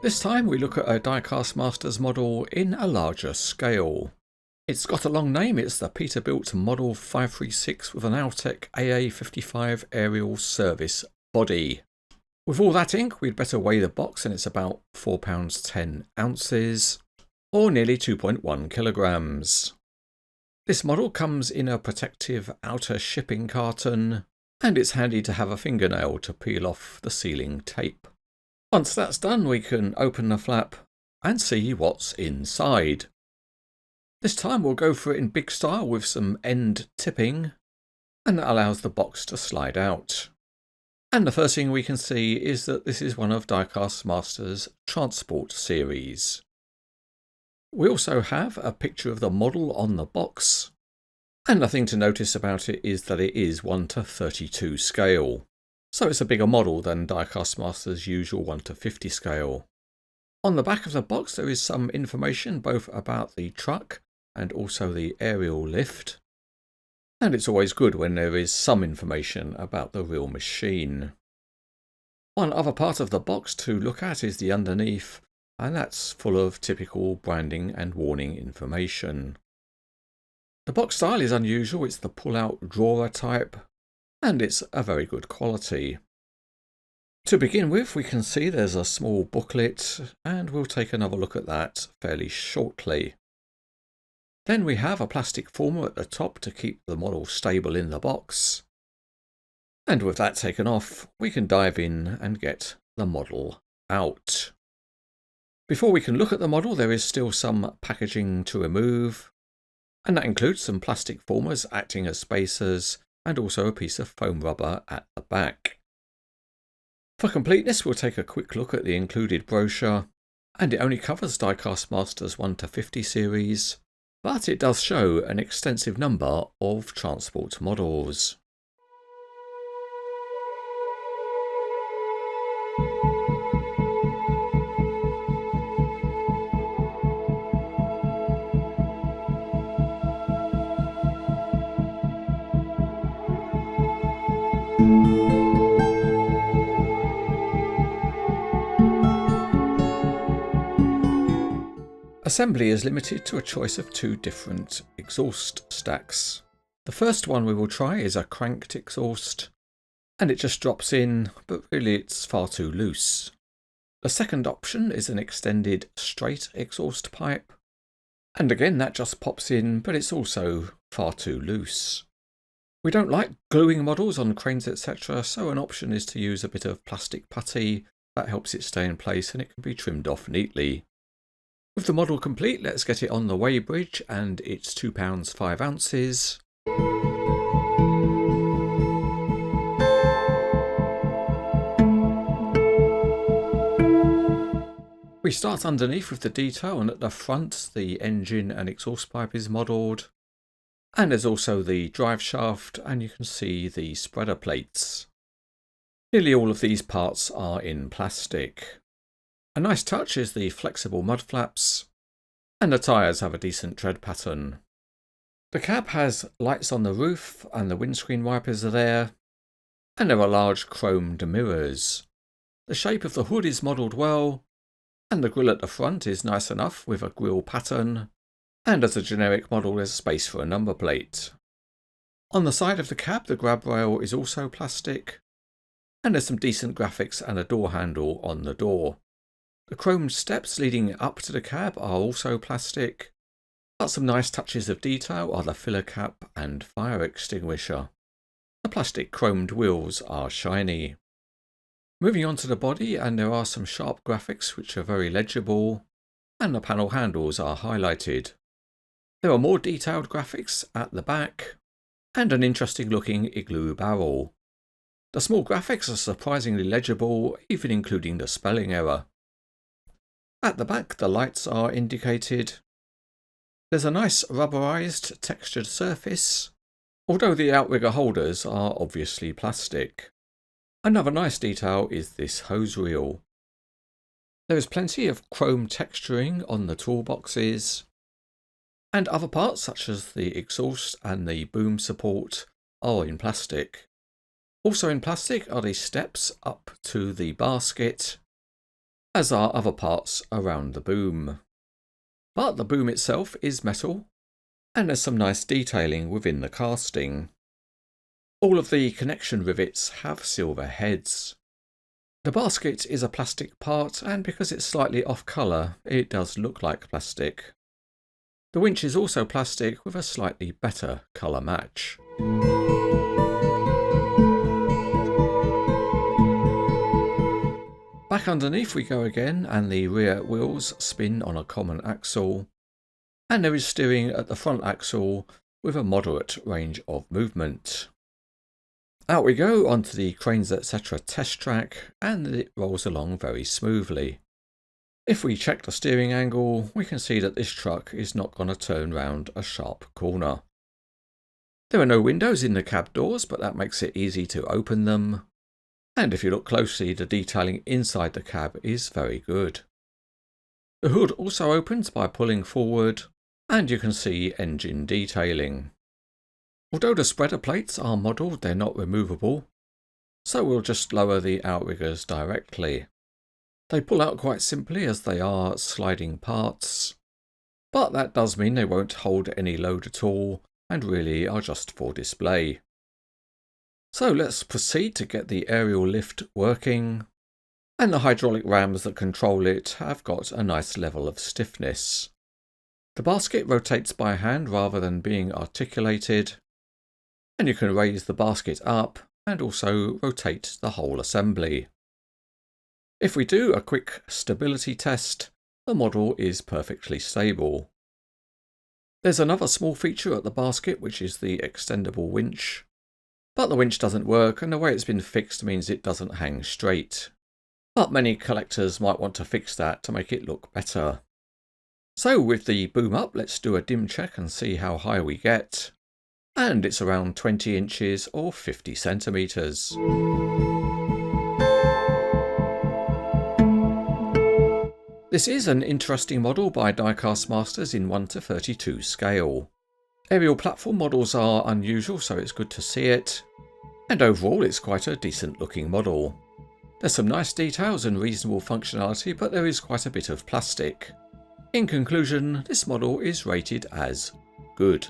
This time we look at a Diecast Masters model in a larger scale. It's got a long name, it's the Peterbilt Model 536 with an Altec AA55 aerial service body. With all that ink, we'd better weigh the box, and it's about 4 pounds 10 ounces, or nearly 2.1 kilograms. This model comes in a protective outer shipping carton, and it's handy to have a fingernail to peel off the sealing tape. Once that's done, we can open the flap and see what's inside. This time we'll go for it in big style with some end tipping, and that allows the box to slide out. And the first thing we can see is that this is one of Diecast Masters' Transport series. We also have a picture of the model on the box, and the thing to notice about it is that it is 1:32 scale. So it's a bigger model than Diecast Masters' usual 1:50 scale. On the back of the box there is some information both about the truck and also the aerial lift. And it's always good when there is some information about the real machine. One other part of the box to look at is the underneath, and that's full of typical branding and warning information. The box style is unusual, it's the pull-out drawer type, and it's a very good quality. To begin with, we can see there's a small booklet, and we'll take another look at that fairly shortly. Then we have a plastic former at the top to keep the model stable in the box. And with that taken off, we can dive in and get the model out. Before we can look at the model, there is still some packaging to remove, and that includes some plastic formers acting as spacers, and also a piece of foam rubber at the back. For completeness, we'll take a quick look at the included brochure, and it only covers Diecast Masters 1:50 series, but it does show an extensive number of transport models. Assembly is limited to a choice of 2 different exhaust stacks. The first one we will try is a cranked exhaust, and it just drops in, but really it's far too loose. The second option is an extended straight exhaust pipe, and again that just pops in, but it's also far too loose. We don't like gluing models on cranes etc, so an option is to use a bit of plastic putty that helps it stay in place and it can be trimmed off neatly. With the model complete, let's get it on the weigh bridge, and it's 2 pounds 5 ounces. We start underneath with the detail, and at the front the engine and exhaust pipe is modelled. And there's also the drive shaft, and you can see the spreader plates. Nearly all of these parts are in plastic. A nice touch is the flexible mud flaps, and the tyres have a decent tread pattern. The cab has lights on the roof, and the windscreen wipers are there, and there are large chromed mirrors. The shape of the hood is modelled well, and the grille at the front is nice enough with a grille pattern, and as a generic model there's space for a number plate. On the side of the cab the grab rail is also plastic, and there's some decent graphics and a door handle on the door. The chromed steps leading up to the cab are also plastic, but some nice touches of detail are the filler cap and fire extinguisher. The plastic chromed wheels are shiny. Moving on to the body, and there are some sharp graphics which are very legible, and the panel handles are highlighted. There are more detailed graphics at the back, and an interesting looking igloo barrel. The small graphics are surprisingly legible, even including the spelling error. At the back the lights are indicated. There's a nice rubberized textured surface, although the outrigger holders are obviously plastic. Another nice detail is this hose reel. There is plenty of chrome texturing on the toolboxes, and other parts such as the exhaust and the boom support are in plastic. Also in plastic are the steps up to the basket, as are other parts around the boom. But the boom itself is metal, and there's some nice detailing within the casting. All of the connection rivets have silver heads. The basket is a plastic part, and because it's slightly off colour, it does look like plastic. The winch is also plastic with a slightly better colour match. Back underneath we go again, and the rear wheels spin on a common axle, and there is steering at the front axle with a moderate range of movement. Out we go onto the Cranes etc. test track, and it rolls along very smoothly. If we check the steering angle, we can see that this truck is not going to turn round a sharp corner. There are no windows in the cab doors, but that makes it easy to open them. And if you look closely, the detailing inside the cab is very good. The hood also opens by pulling forward, and you can see engine detailing. Although the spreader plates are modelled, they're not removable, so we'll just lower the outriggers directly. They pull out quite simply as they are sliding parts, but that does mean they won't hold any load at all and really are just for display. So let's proceed to get the aerial lift working, and the hydraulic rams that control it have got a nice level of stiffness. The basket rotates by hand rather than being articulated, and you can raise the basket up and also rotate the whole assembly. If we do a quick stability test, the model is perfectly stable. There's another small feature at the basket, which is the extendable winch. But the winch doesn't work, and the way it's been fixed means it doesn't hang straight. But many collectors might want to fix that to make it look better. So with the boom up, let's do a dim check and see how high we get. And it's around 20 inches or 50 centimetres. This is an interesting model by Diecast Masters in 1:32 scale. Aerial platform models are unusual, so it's good to see it, and overall it's quite a decent looking model. There's some nice details and reasonable functionality, but there is quite a bit of plastic. In conclusion, this model is rated as good.